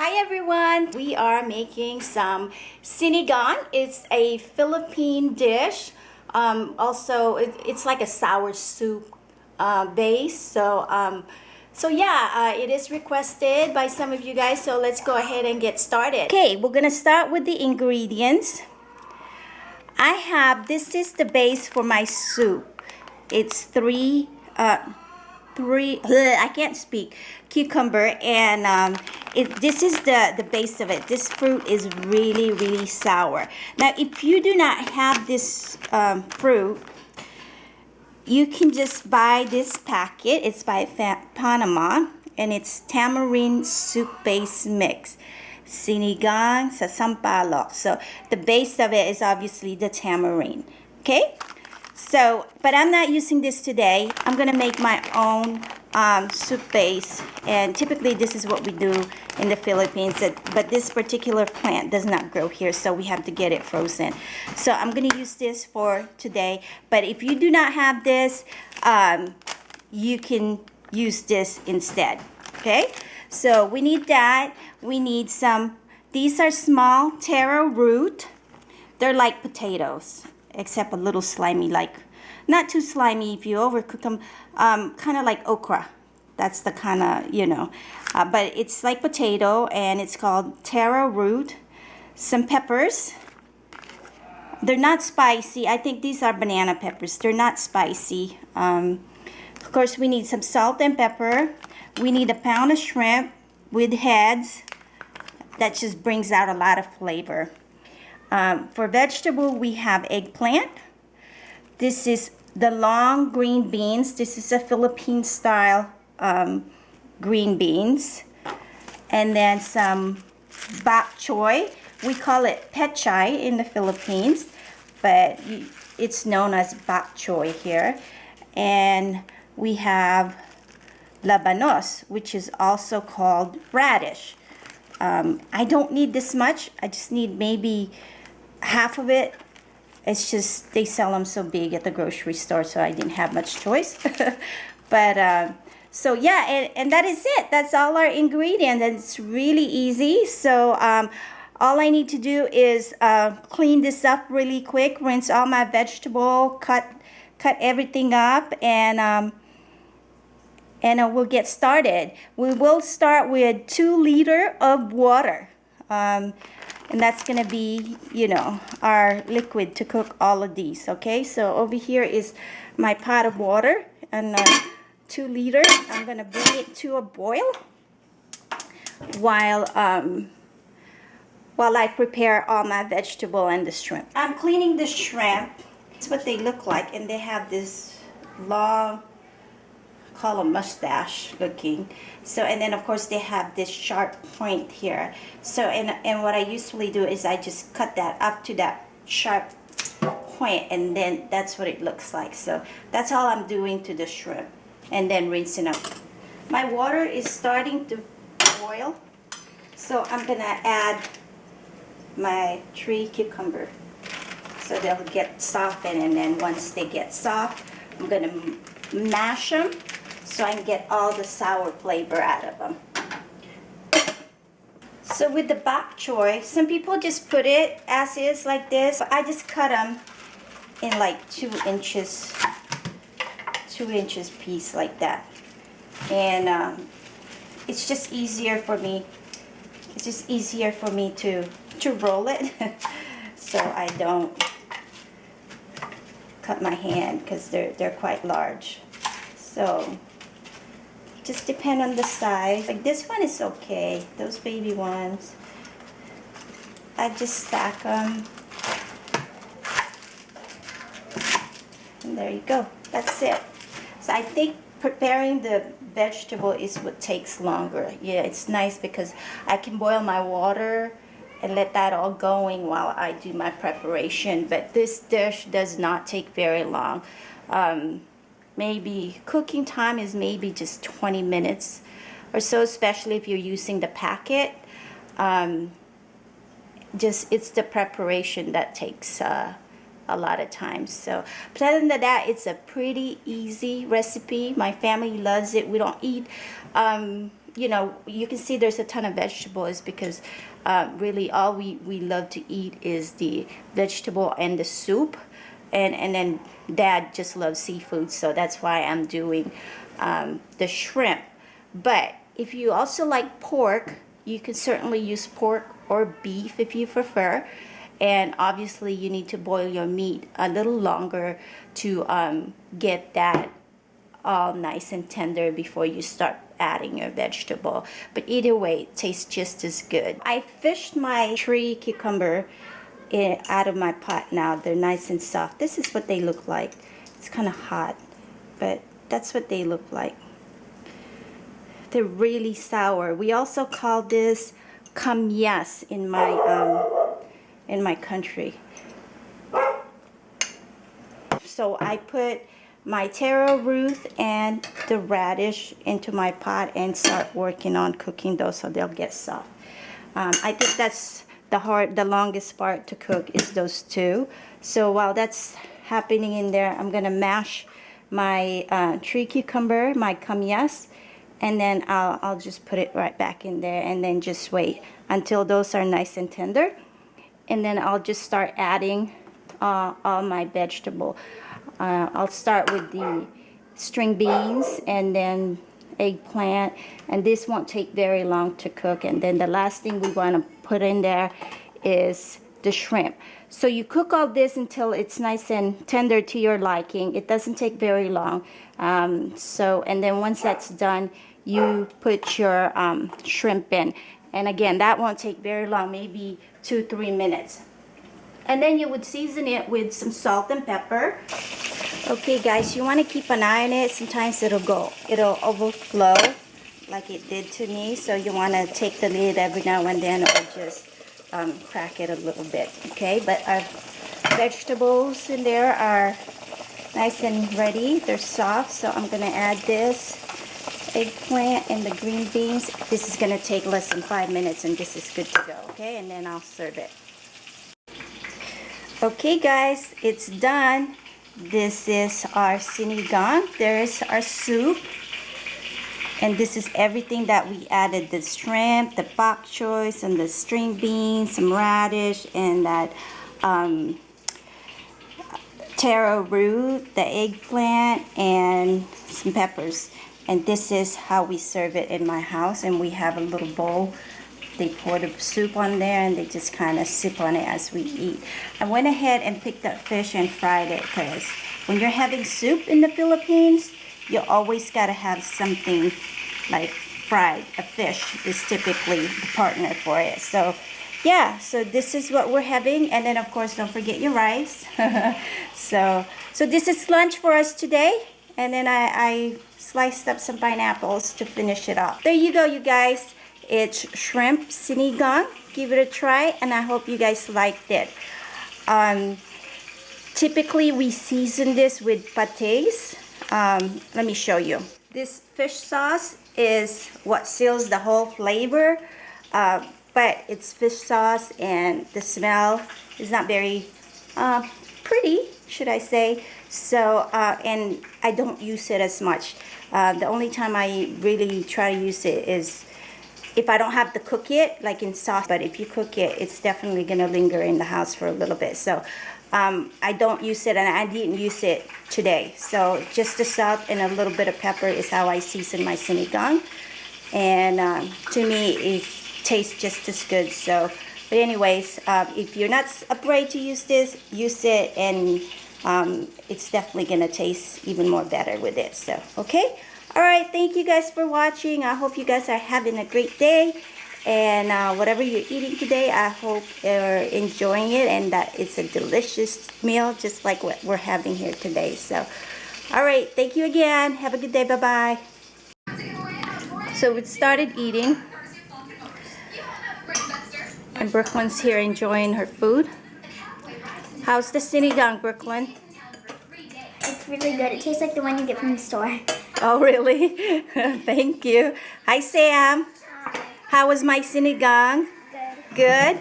Hi everyone! We are making some sinigang. It's a Philippine dish. It's like a sour soup base. It is requested by some of you guys. So let's go ahead and get started. Okay, we're gonna start with the ingredients. This is the base for my soup. It's three, I can't speak, cucumber, and this is the base of it. This fruit is really sour. Now, if you do not have this fruit, you can just buy this packet. It's by Panama, and it's tamarind soup base mix. Sinigang sa sampalok. So the base of it is obviously the tamarind. Okay? So, but I'm not using this today. I'm gonna make my own soup base, and typically this is what we do in the Philippines. But this particular plant does not grow here, so we have to get it frozen. So I'm gonna use this for today. But if you do not have this, you can use this instead. Okay? So we need that. We need some. These are small taro root. They're like potatoes, except a little slimy, like not too slimy if you overcook them, kind of like okra. That's the kind of, but it's like potato, and it's called taro root. Some peppers. They're not spicy. I think these are banana peppers. They're not spicy. Of course, we need some salt and pepper. We need a pound of shrimp with heads. That just brings out a lot of flavor. For vegetable, we have eggplant. This is the long green beans. This is a Philippine style green beans. And then some bok choy. We call it pechay in the Philippines, but it's known as bok choy here. And we have labanos, which is also called radish. I don't need this much. I just need maybe half of it. It's just they sell them so big at the grocery store, so I didn't have much choice. But so yeah, and that is it. That's all our ingredients, and it's really easy. So all I need to do is clean this up really quick, rinse all my vegetable, cut everything up, and we'll get started. We will start with 2 liters of water. And that's going to be, our liquid to cook all of these, okay? So over here is my pot of water, and 2 liters. I'm going to bring it to a boil while I prepare all my vegetable and the shrimp. I'm cleaning the shrimp. That's what they look like, and they have this long, call a mustache looking. So, and then of course they have this sharp point here. So, and what I usually do is I just cut that up to that sharp point, and then that's what it looks like. So that's all I'm doing to the shrimp, and then rinsing up. My water is starting to boil, so I'm gonna add my 3 cucumber so they'll get softened, and then once they get soft, I'm gonna mash them so I can get all the sour flavor out of them. So with the bok choy, some people just put it as is like this. I just cut them in like 2 inches piece like that. And it's just easier for me. It's just easier for me to roll it. So I don't cut my hand because they're quite large. So just depend on the size. Like this one is okay. Those baby ones, I just stack them. And there you go. That's it. So I think preparing the vegetable is what takes longer. Yeah, it's nice because I can boil my water and let that all going while I do my preparation. But this dish does not take very long. Maybe cooking time is maybe just 20 minutes or so, especially if you're using the packet. It's the preparation that takes a lot of time. So, but other than that, it's a pretty easy recipe. My family loves it. We don't eat you know, you can see there's a ton of vegetables because really all we love to eat is the vegetable and the soup. And then Dad just loves seafood, so that's why I'm doing the shrimp. But if you also like pork, you can certainly use pork or beef if you prefer. And obviously you need to boil your meat a little longer to get that all nice and tender before you start adding your vegetable. But either way, it tastes just as good. I fished my tree cucumber out of my pot now. They're nice and soft. This is what they look like. It's kind of hot, but that's what they look like. They're really sour. We also call this kamyas in my country. So I put my taro root and the radish into my pot and start working on cooking those so they'll get soft. I think that's the longest part to cook is those two. So while that's happening in there, I'm gonna mash my tree cucumber, my kamyas, and then I'll just put it right back in there and then just wait until those are nice and tender. And then I'll just start adding all my vegetable. I'll start with the string beans and then eggplant, and this won't take very long to cook. And then the last thing we want to put in there is the shrimp. So you cook all this until it's nice and tender to your liking. It doesn't take very long. And then once that's done, you put your shrimp in. And again, that won't take very long, maybe 2-3 minutes. And then you would season it with some salt and pepper. Okay guys, you want to keep an eye on it. Sometimes it'll overflow like it did to me. So you want to take the lid every now and then or just crack it a little bit. Okay, but our vegetables in there are nice and ready. They're soft, so I'm going to add this eggplant and the green beans. This is going to take less than 5 minutes and this is good to go. Okay, and then I'll serve it. Okay guys, it's done. This is our sinigang. There's our soup. And this is everything that we added. The shrimp, the bok choy, and the string beans, some radish, and that taro root, the eggplant, and some peppers. And this is how we serve it in my house. And we have a little bowl. They pour the soup on there and they just kind of sip on it as we eat. I went ahead and picked up fish and fried it because when you're having soup in the Philippines, you always got to have something like fried. A fish is typically the partner for it. So yeah, so this is what we're having. And then of course, don't forget your rice. So this is lunch for us today. And then I sliced up some pineapples to finish it off. There you go, you guys. It's shrimp sinigang. Give it a try, and I hope you guys liked it. Typically, we season this with pâtés. Let me show you. This fish sauce is what seals the whole flavor, but it's fish sauce, and the smell is not very pretty, should I say. So, and I don't use it as much. The only time I really try to use it is if I don't have to cook it, like in sauce. But if you cook it, it's definitely going to linger in the house for a little bit. So I don't use it, and I didn't use it today. So just the salt and a little bit of pepper is how I season my sinigang. And to me, it tastes just as good. So, but anyways, if you're not afraid to use this, use it. And it's definitely going to taste even more better with it. So, okay. All right, thank you guys for watching. I hope you guys are having a great day. And whatever you're eating today, I hope you're enjoying it and that it's a delicious meal just like what we're having here today. So, all right, thank you again. Have a good day. Bye-bye. So we started eating. And Brooklyn's here enjoying her food. How's the sinigang, Brooklyn? It's really good. It tastes like the one you get from the store. Oh, really? Thank you. Hi, Sam. Hi. How was my sinigang? Good. Good?